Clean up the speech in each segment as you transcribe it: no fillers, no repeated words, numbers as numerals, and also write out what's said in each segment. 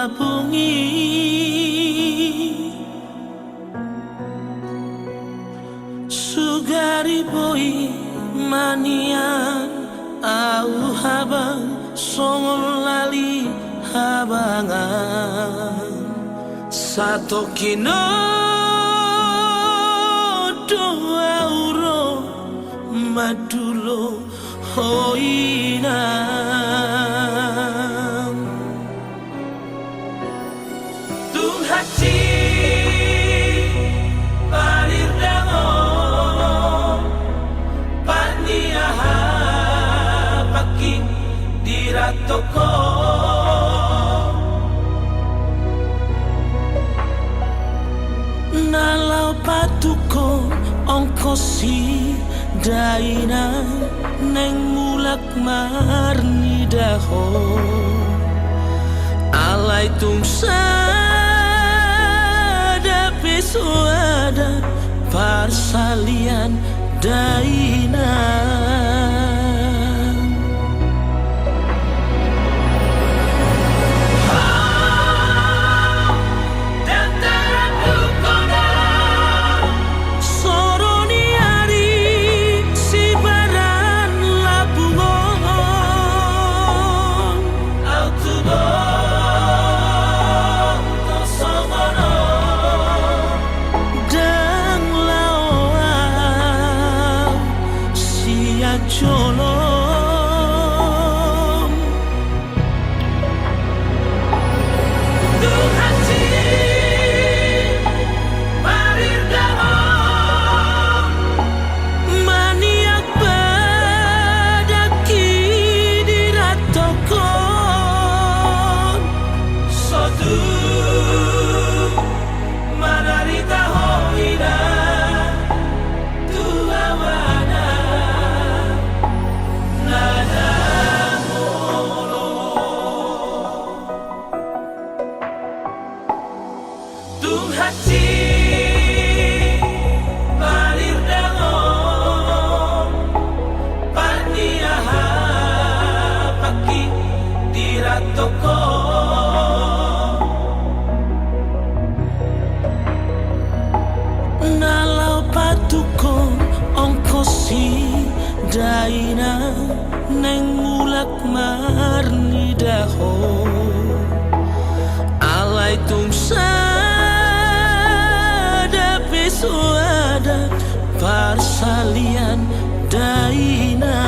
labungi sugari boy manian au habang songol lali habangan satu kino doa uro madulo hoina tung hati palir dango paniaha paki diratoko nalau patuko ongkosi daina neng mulak marni daho alai tungsada pesuada parsalian daina Jolong tung hati parir damong maniak badaki diratokon sotu manarita hoina tung hati palir dango paniaha paki diratoko nalau patuko ongkosi daina neng mulak marni daho alai tungsada pesuada parsalian daina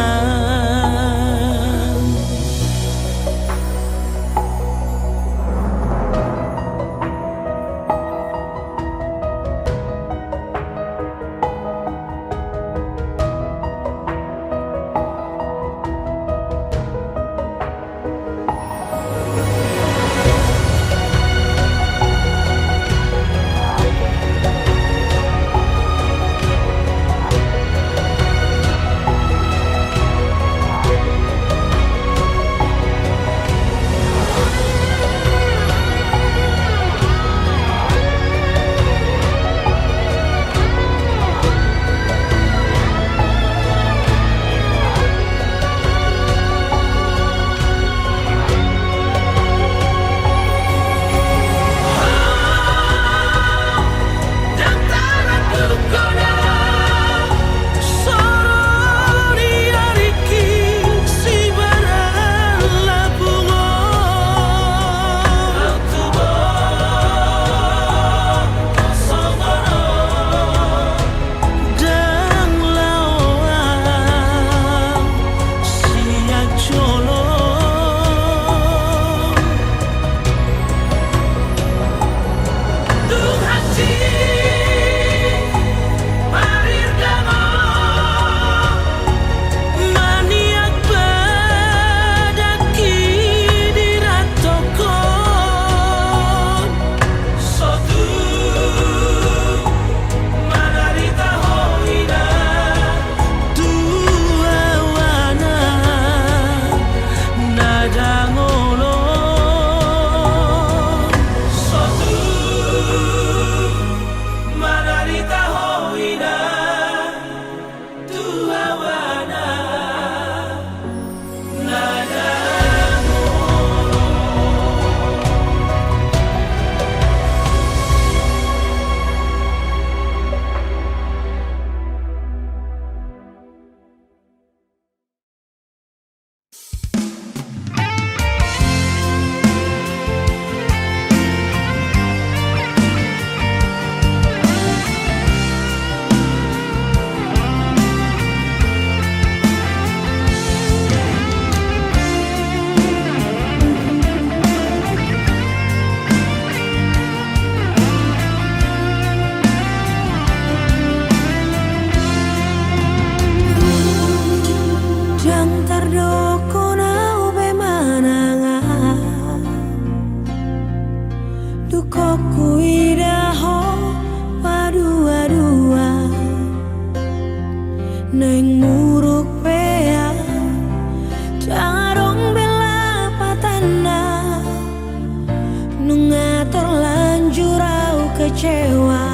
dukoku idaho padua-dua neng muruk pea carong bela patana nunga terlanjur au kecewa.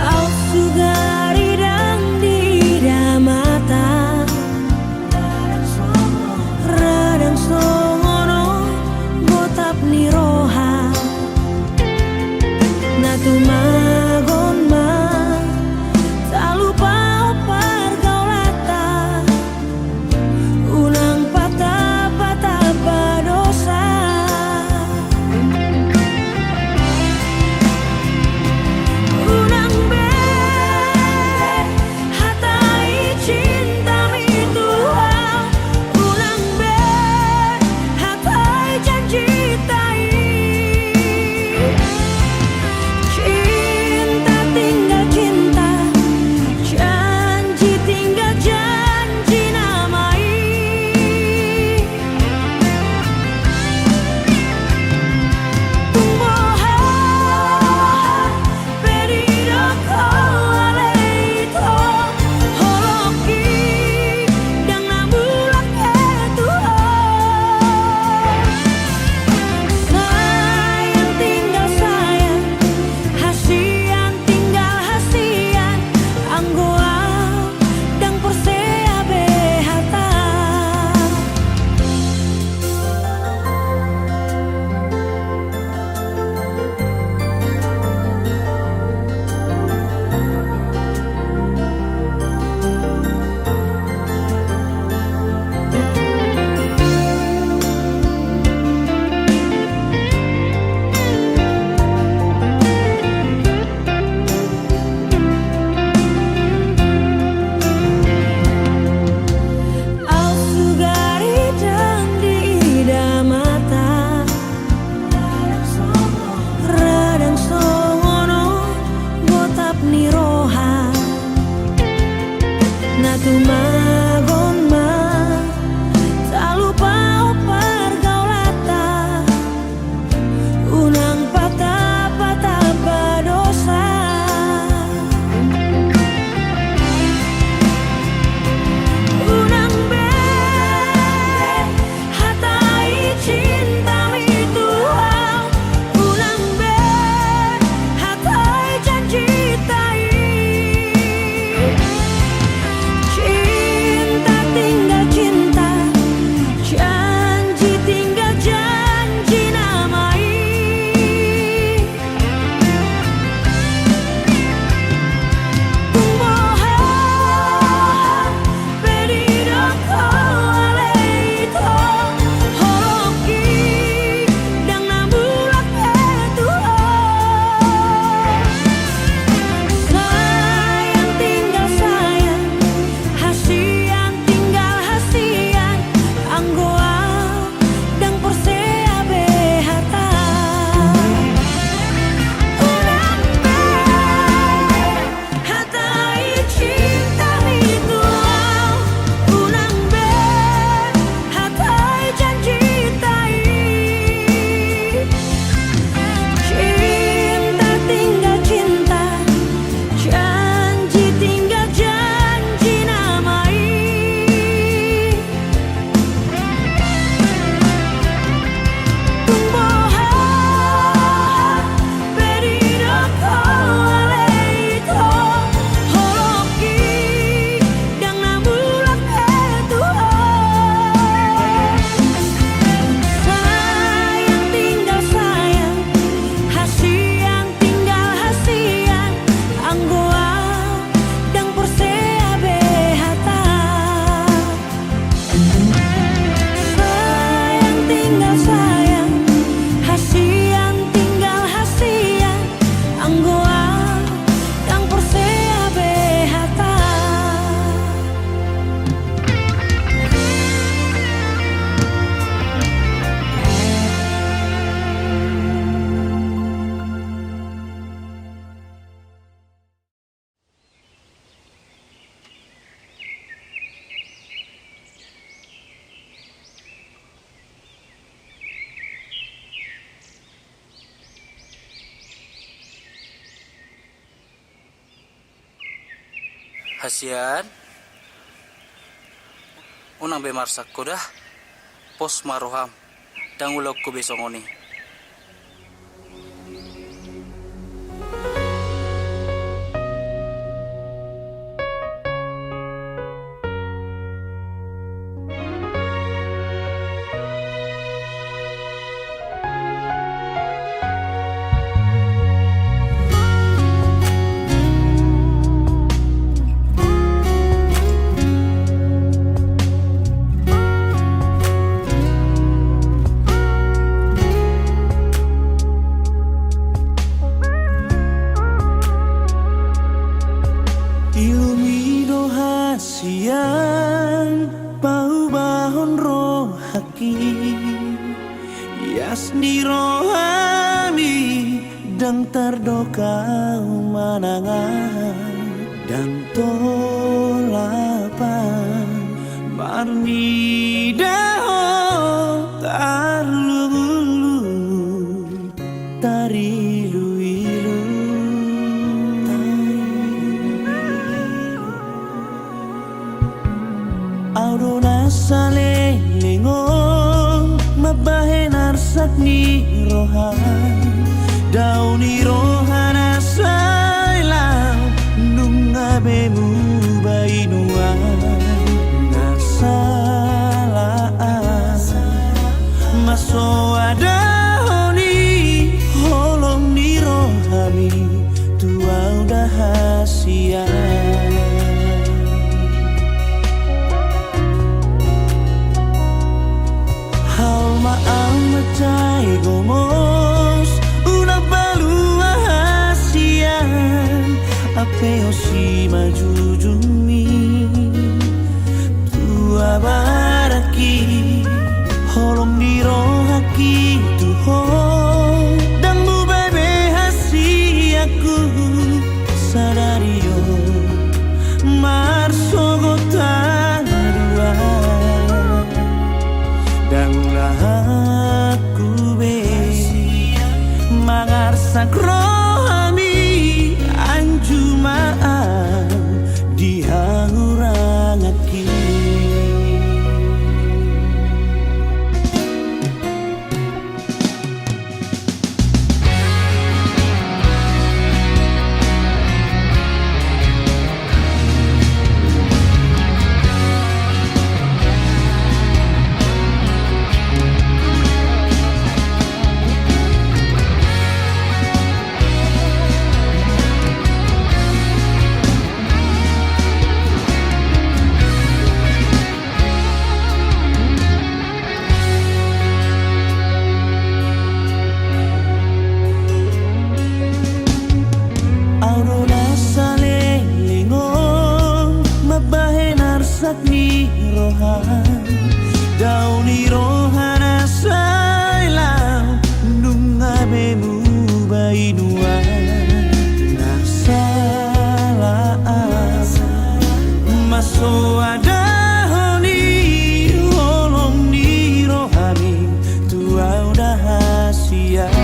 Au sugari dan dida mata radang songono botap niroha natu magon ma tak lupa pergaulata unang patah-patah berdosa unang be hatai cinta itu unang be hatai janji tai cinta tinggal cinta janji tinggal janji namai tumbuhan perido koaleito holoki dan nabulak itu sayang tinggal sayang hasian tinggal hasian anggoa dan persea behata au sugari dan dida mata radang songono botap niroha natu magon ma tak lupa pergaulata unang patah-patah berdosa unang be hatai cinta itu unang be hatai janji tai cinta tinggal cinta janji tinggal janji namai tumbuhan perido koaleito holoki dan nabulak itu sayang tinggal sayang hasian tinggal hasian anggoa dan persea behata unang be hatai cinta itu unang be hatai janji tai cinta tinggal cinta janji tinggal janji namai tumbuhan perido koaleito holoki dan nabulak itu sayang tinggal sayang hasian tinggal hasian anggoa dan persea behata sayang tinggal sayang hasian tinggal hasian anggoa dan persea behata Hasian unang bemarsak ko dah pos maroham dang ulog ko besong oni. Ilumino hasian paubahon rohaki yasni rohami dang tardokau manangan dan tolapan marni daho tarlulu tarilu Aurona salelengong mabahen arsak ni rohan dauni rohan asailang nunga bemu bainuan nasalaan maso adahoni holong ni rohami tua udah hasian. Macai gomos una balua hasian apeo si majujumi tua baraki holong dirohaki tuho dan mu bebe hasiaku sadario marsogotan dua dan aku mangarsak rohami anjumaan dihangurangaki ni rohan dauni rohan asailang nunga bemu bainuan nasalaan maso adahoni holong ni rohani tua udah hasian.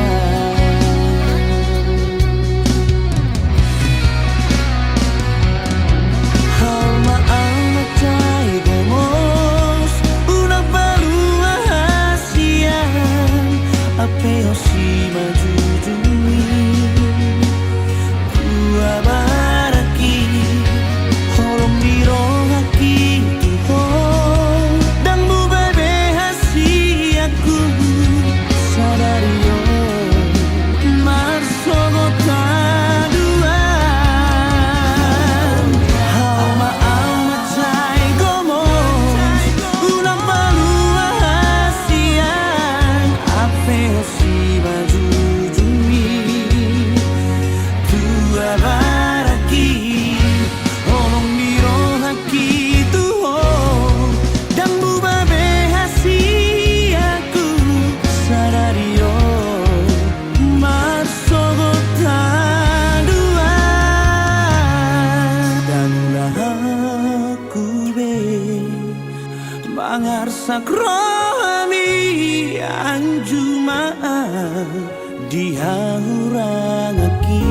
Apeo si majujumi tua baraki holong dirohaki tuho dan mu bebe hasiaku sadario marsogotan duan hauma amacai gomos unang balua hasian apeo si majujumi tua baraki holong dirohaki tuho dan mu babe hasiaku sadario marsogotan duan dan ulah aku be mangarsak rohami anjumaan dihangurangaki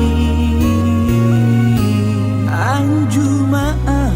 anjumaan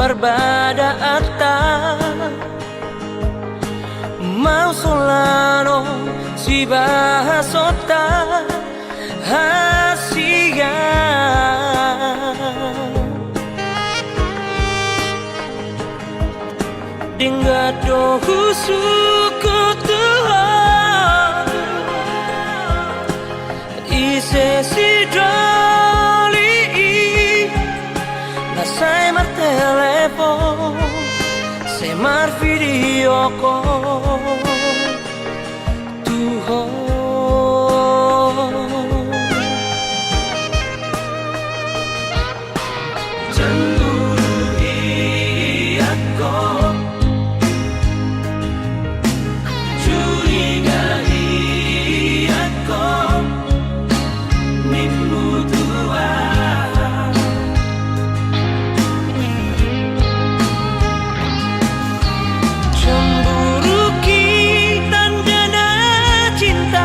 Perbadaata mau solano si bahasota hasia Dingado husuku Tuhan Ise si doli Nasai mar telepon Semar video call Tuhan Cemburu aku Curigai aku Mimmu Tuhan Cemburu dan dana cinta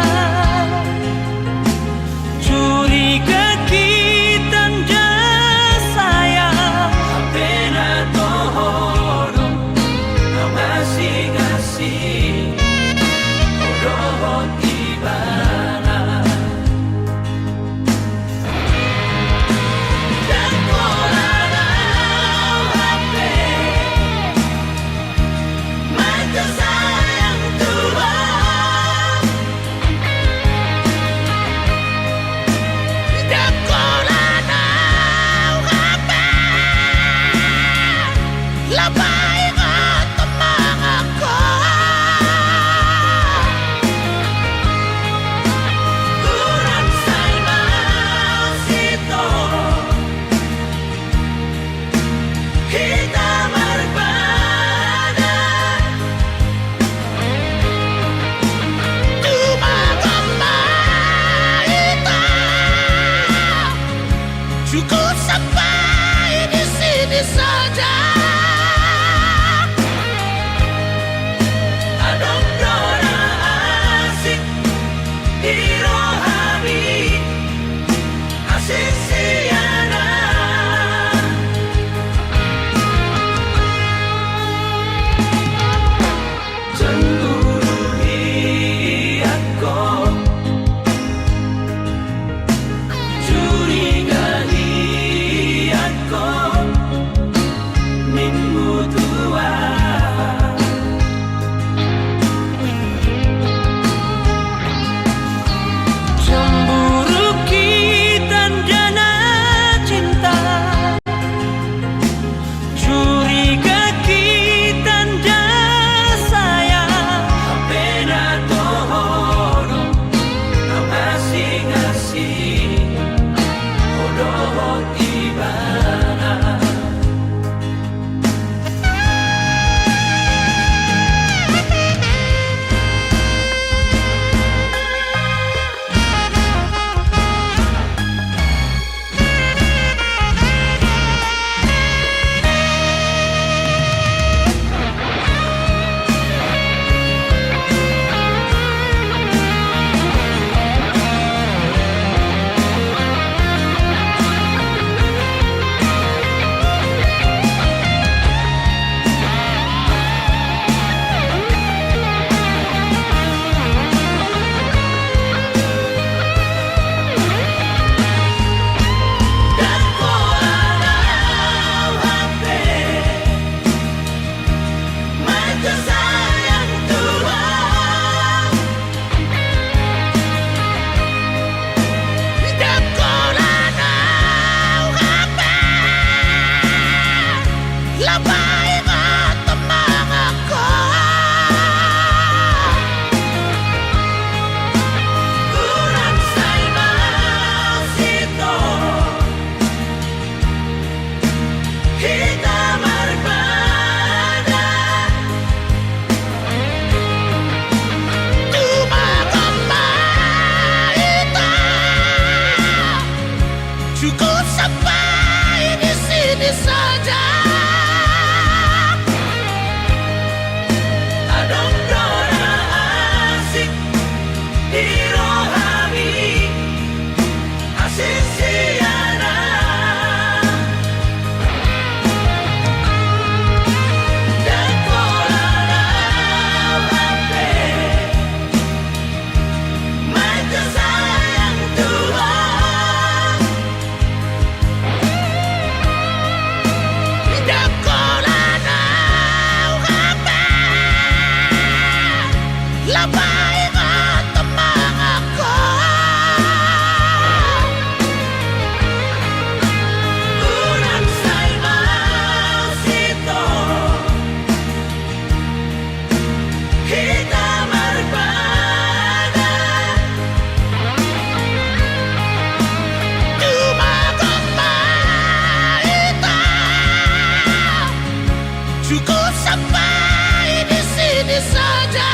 saja.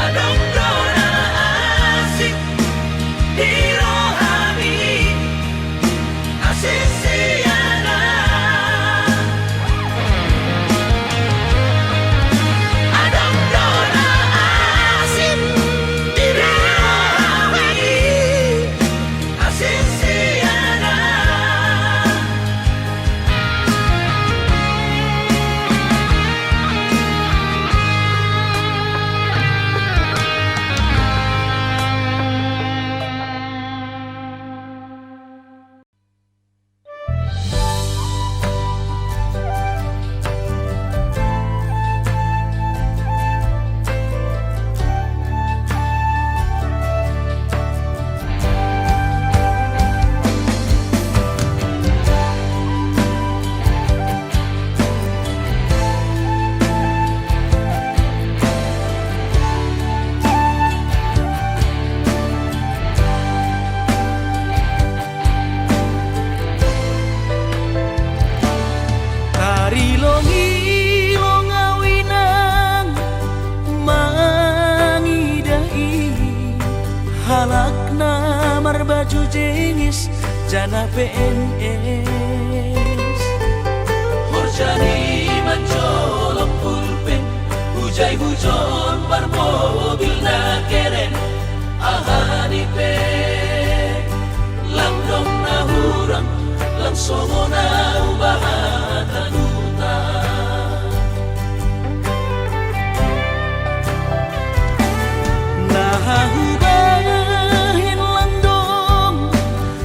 Adong dona asik di rohani asik siana. Adong dona asik di rohani asik siana. Karilongi longawinang mangidai halakna marbaju jengis jana PNS Horjani mencolok pulpen hujai hujon bar mobil na keren ahani pe langdong na hurang langsung na ubahatan uta nahubahin landong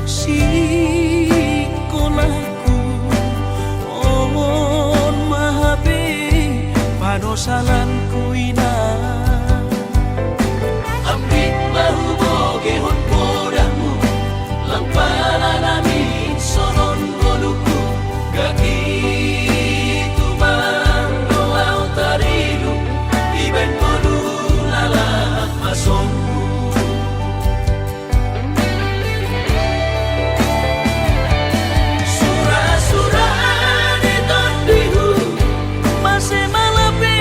si kolahku on mahabe panosalanku ina ambit mahuboge hon podamu lang pala namin sonon goluku gaki tuman doaw tarilu iben golu lalak masonku surah-surah di tondihu masih malapi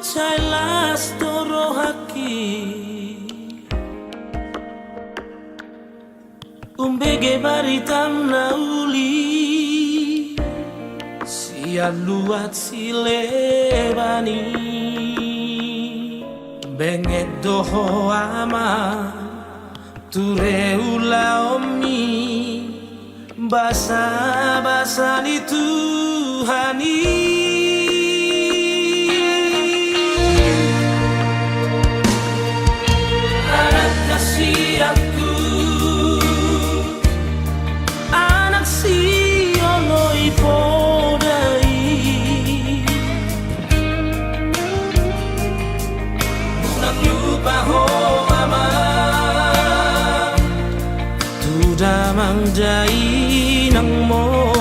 Cailas toro haki umbege baritam nauli sian luat silebani benget doho ama ture ula omni basa basani Tuhani aku anak si oloi podai munak lupa ho ama tuda mangjai nang mo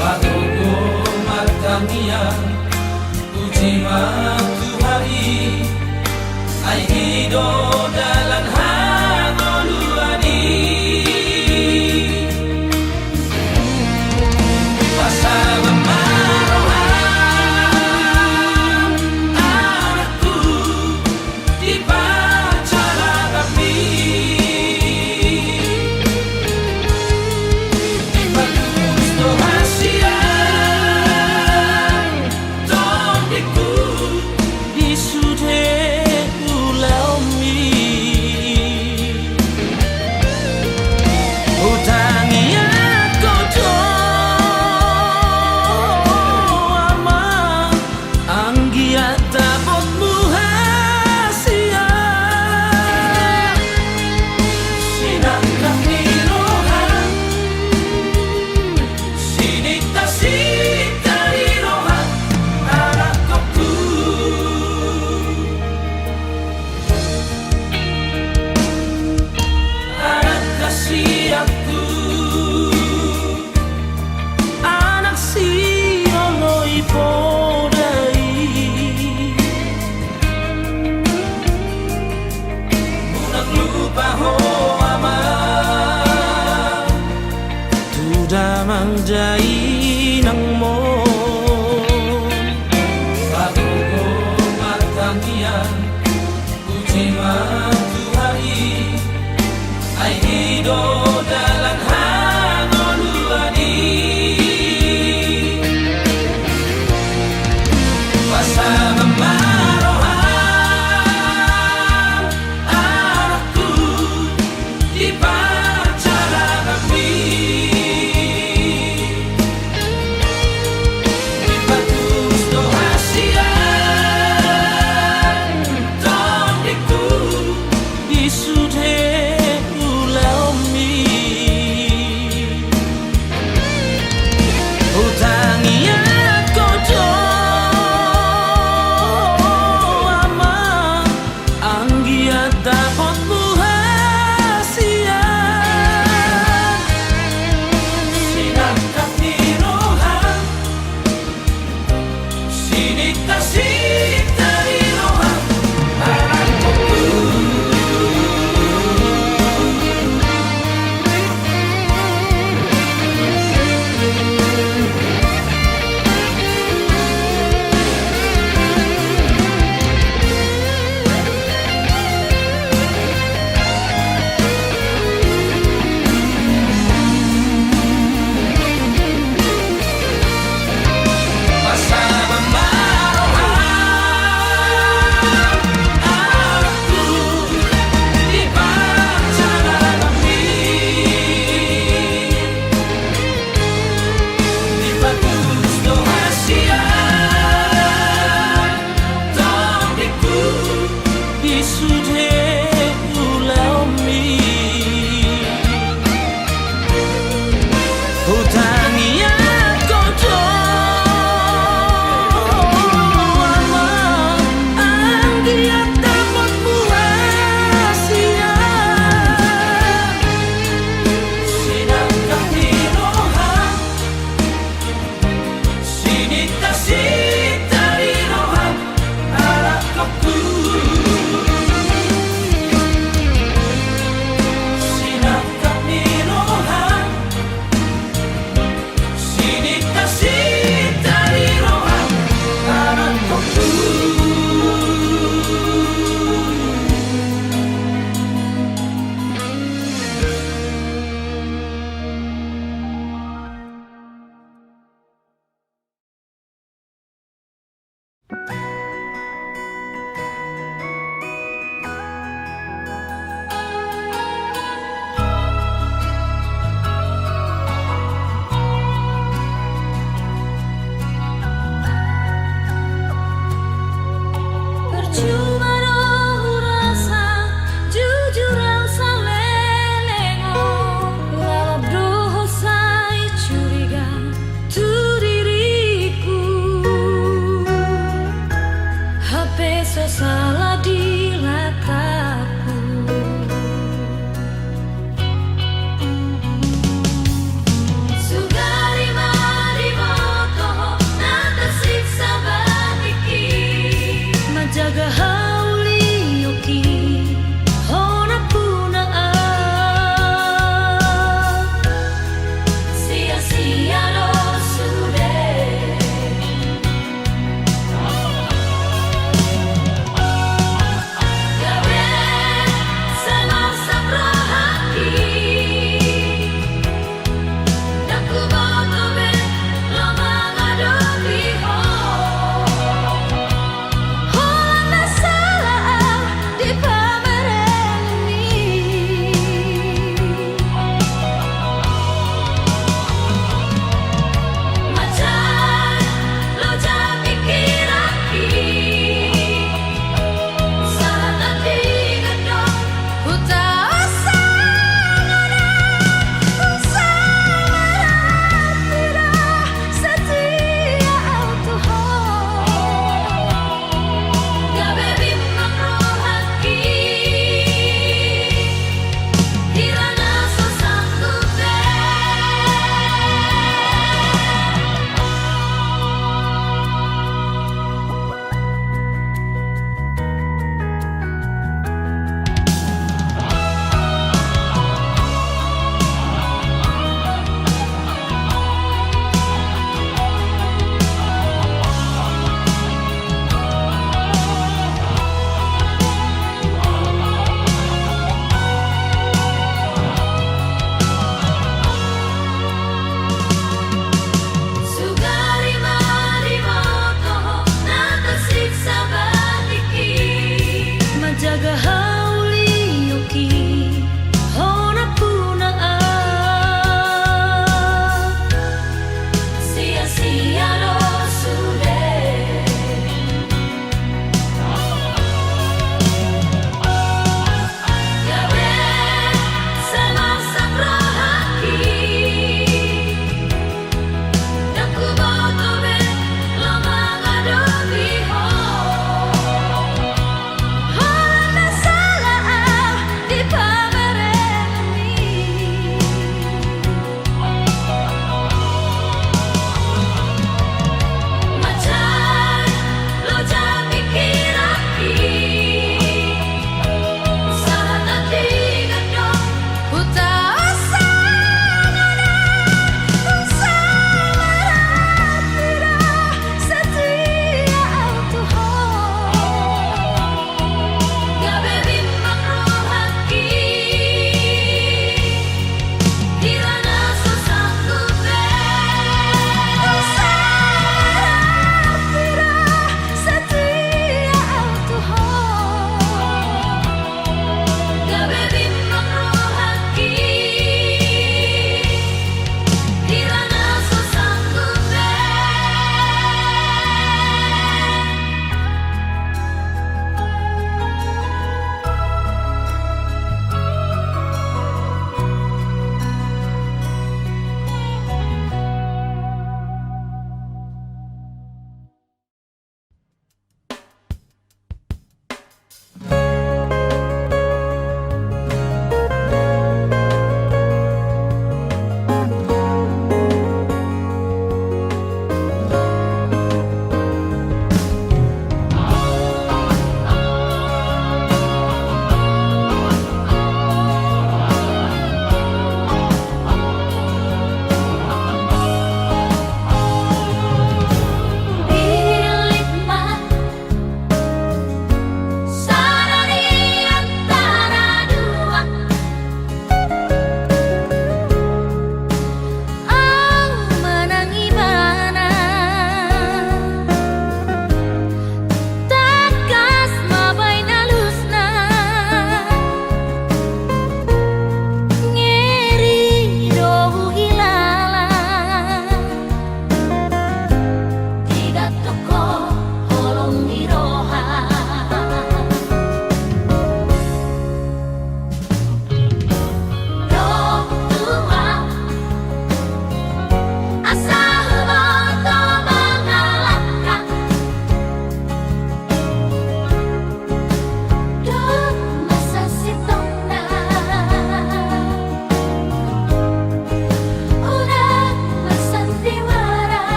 patogo matania uji Tuhari ai hido dalan hagoluani pasama marohan anakku di pacara kami di bagus dohasian tondiku di sude mangjai nang mo patogo matanian uji Tuhari ai hido dalan hagoluani pasama marohan anakku di pacara kami Percuma roh rasa jujur rasa lelengo lalap doho sai curiga tu diriku HP so salah di latapku Sugari mari motoho nata siksa batiki Menjaga hati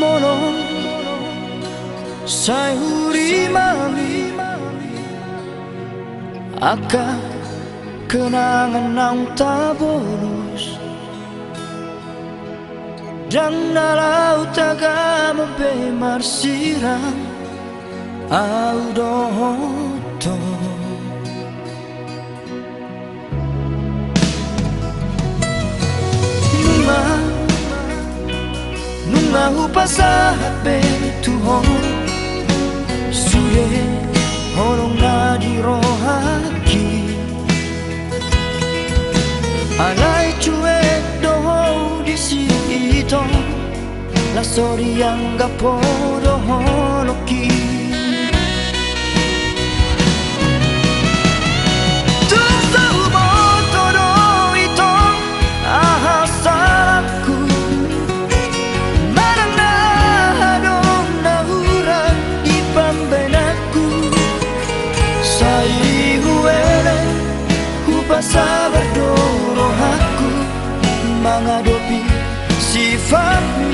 mono sayuri mami aka kenangan nang tabolos dan nalau taga mabe marsirang au dohoto nunga upasahat be tuhon suye horong na di rohaki alai cuek doho di sito la sori yang gapo doho loki tung tahu moto do ito ahasaku marang na hadong nahuran di pambenaku sai huele hupasabar dorohaku menghadapi sifatmu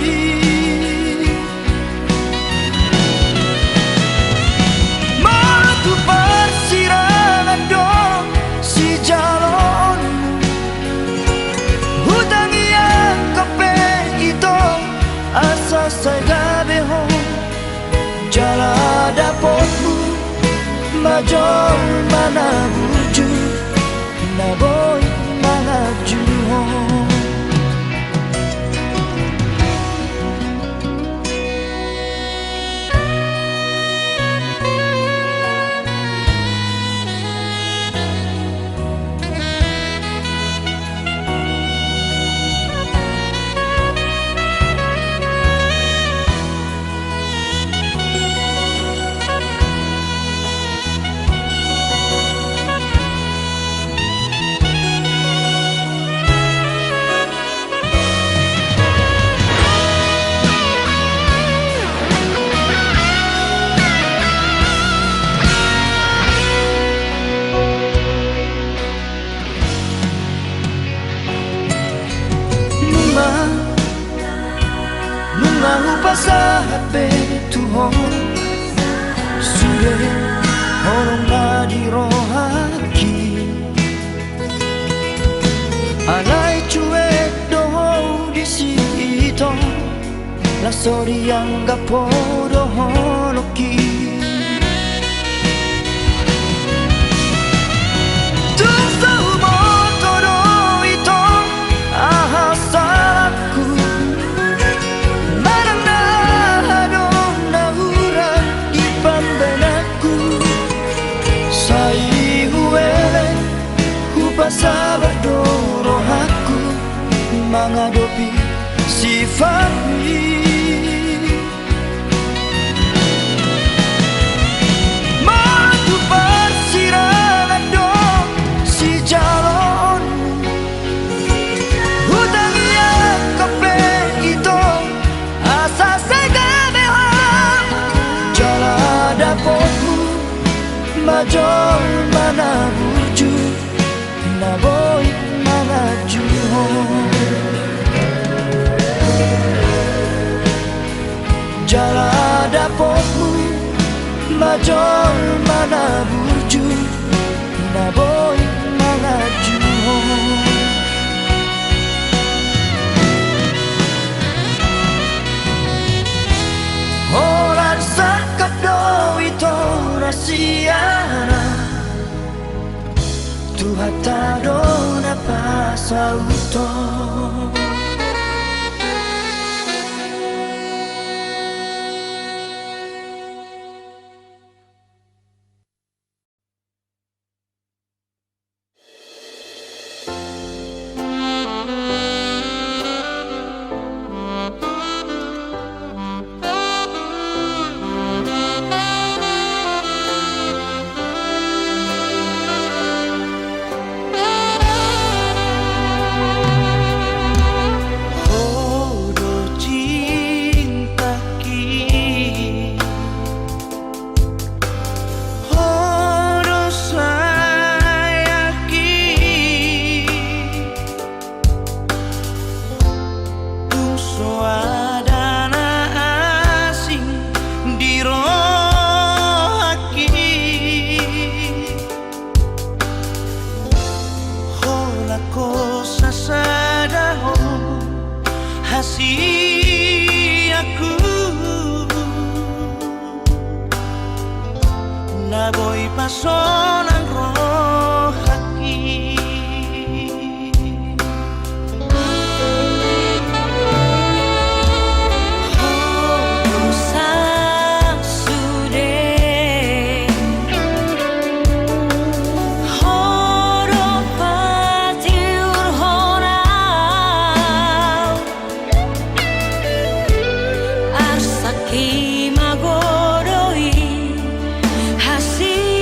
matu persirangan dong si jalon hutang yang kepe itu asa saya beho jala dapotmu majol mana buju na boy mana juho upasahat be tuhon suye horong na di rohaki alai cuek doho di sito la sori yang gapo doho loki tung tahu moto do ito ahasaku sabar dorohaku menghadapi sifatmu matu persirangan dong si jalon hutang yang kepe itu asa saya behang jala dapotmu majol mana buju na boy mana juho jala dapotmu majol mana burju na boy mana juho horan sakap do ito rasiana Tuhatado na pasauto sonang rohaki sang sude horo patiur horau arsaki magodoi hasiaku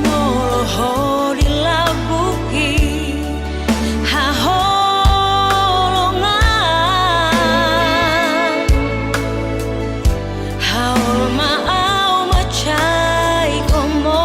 moloho dilabuki haholongan haul maau macai komo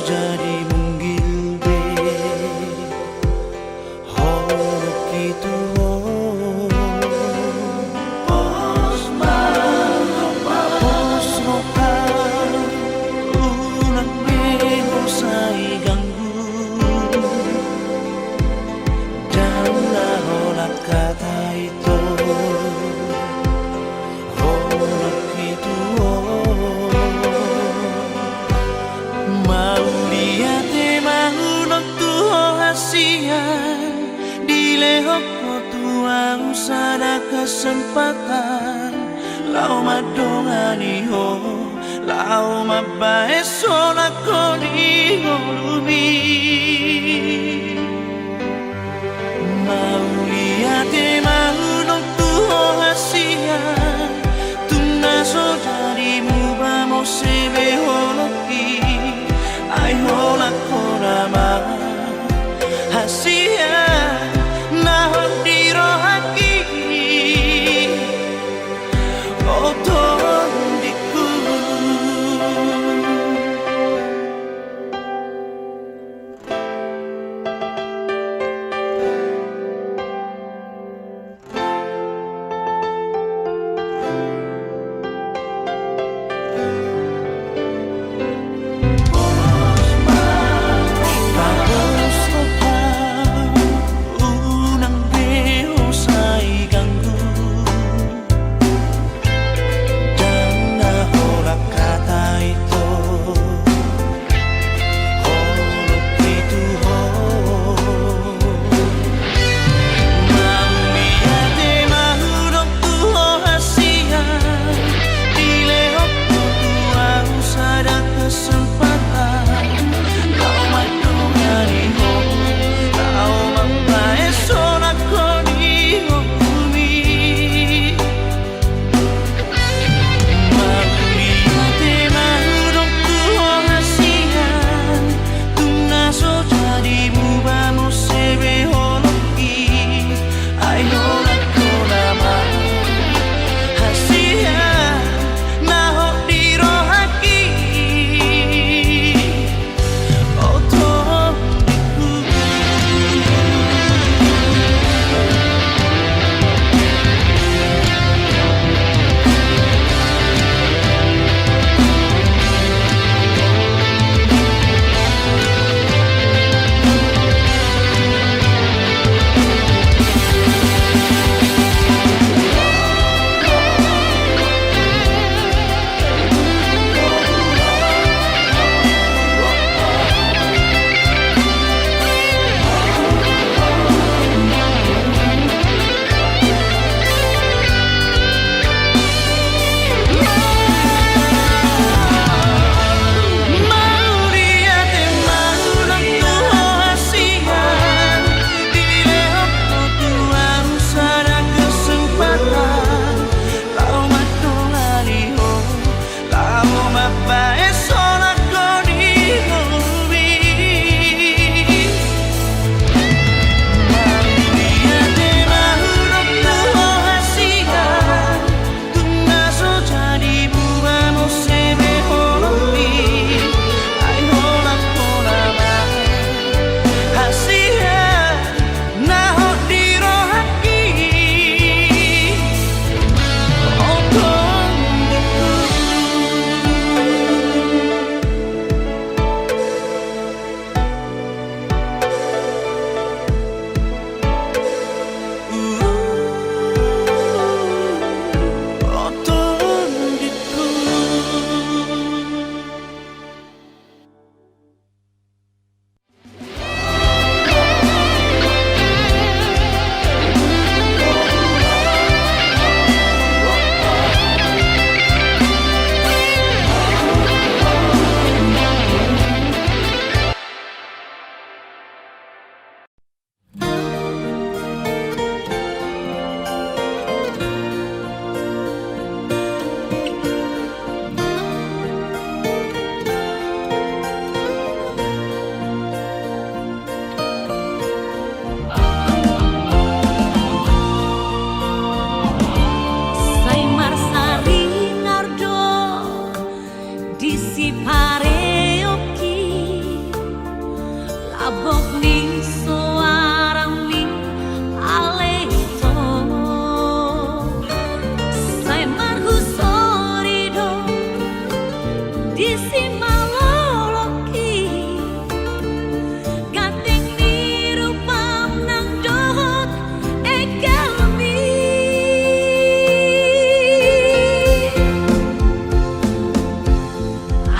jadi munggil be holok itu pos roka unak bego sai ganggu dan holak kata itu holok itu mau lihat mau noktu hasian di lehok tua usada kesempatan lau madongani ho lau mabae sola koni ngolubi mau lihat mau noktu hasian tuna so jadi muba mo sebe holoki ai hola korama hasia na hodiro haki otondiku abok ning suarang ning aleto saya marhu sorido di simaloloki gateng niru pam nang dohot ekami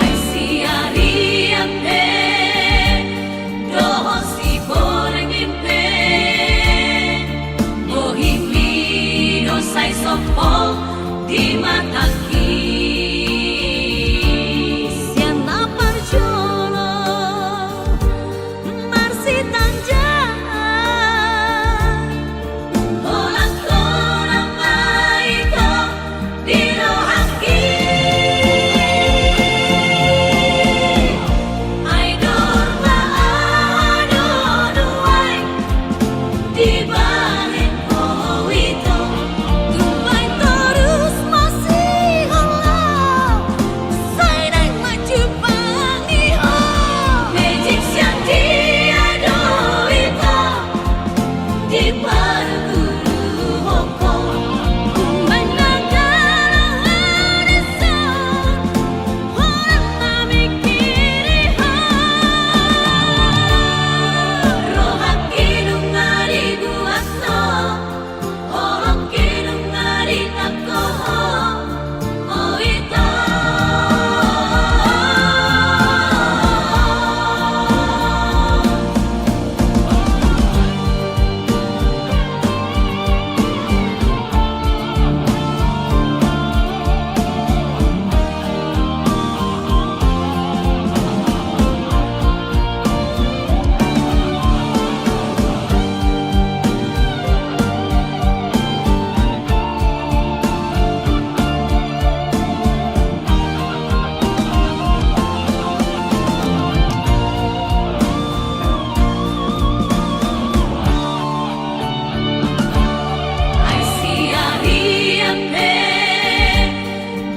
ai siari ampe dohot si boreng impe mohimino sai sopol di mataki siana parjolo marsi tanjang olang korang maito dino haki ai dorma adonuai di balik itu tumbay terus masih Allah saya naik maju pangiho magic siang tiada itu di parguru hokong tumbay nagalang anesan orang namikiri rohak kidung ngari buatno orang kidung ngari takoho oh itu ai siari ampe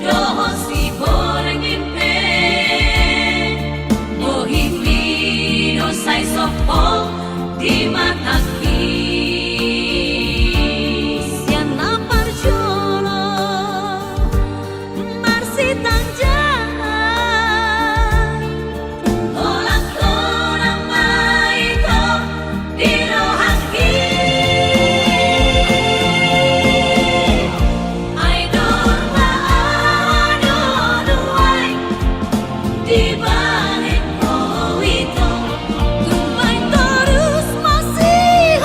dohon si boreng impe mohimino sai sopol di mataki siana parjolo marsi tanjang olang korang maito dino haki ai dorma adonuai di balik itu tumbay terus masih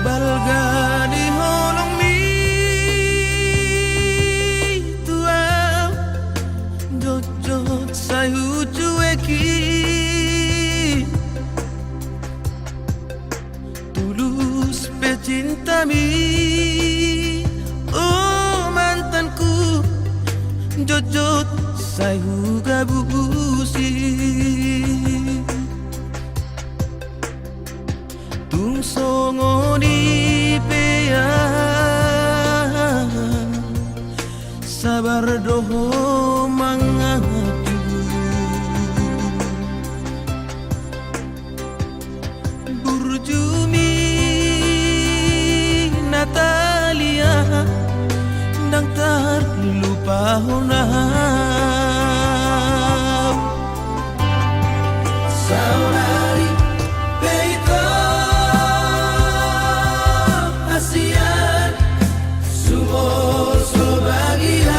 balga di holong mi tuau jojot sayu cueki tulus pecinta mi oh mantanku jojot sayu gabusi tung songo di pea sabar doho mangaju burjumi Natalia ndang terlupa honau saudari Peito Asian Sumoso bagian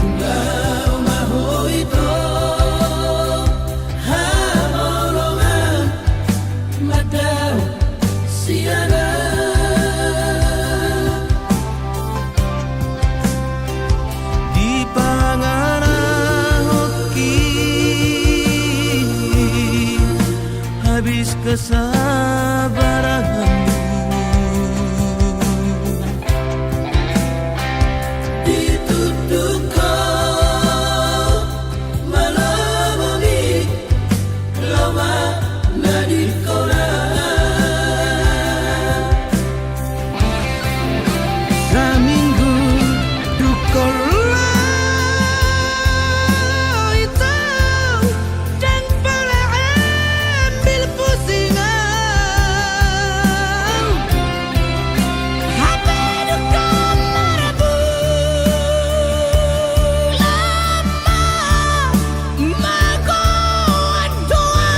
Ungau maho ito Hamolongan Madau siana di pangana hoki habis kesabaranmu ditutup kau malamoni lama nadikora Raminggu dukola itu dan boleh ambil pusingan HP duka marabu lama magoan doa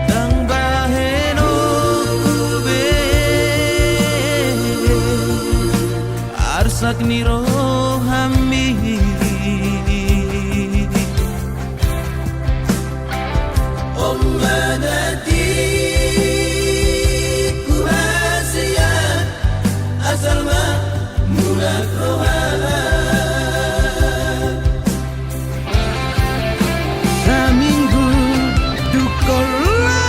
Dang baheno kube arsak niro hammi Ommadati kuhasian asal ma mulak rohana Raminggu dukola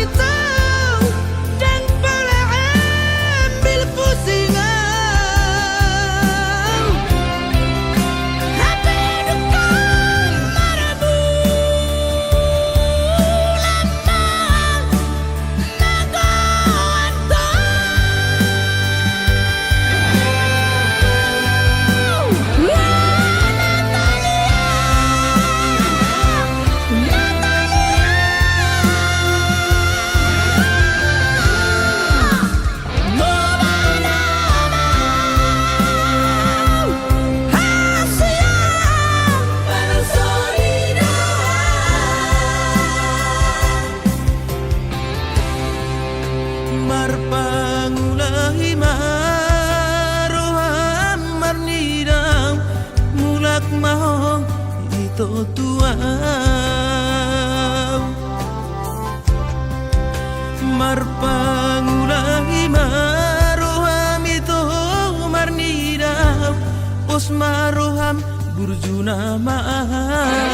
itu dan boleh ambil pusingan pos maroham burjuna maaf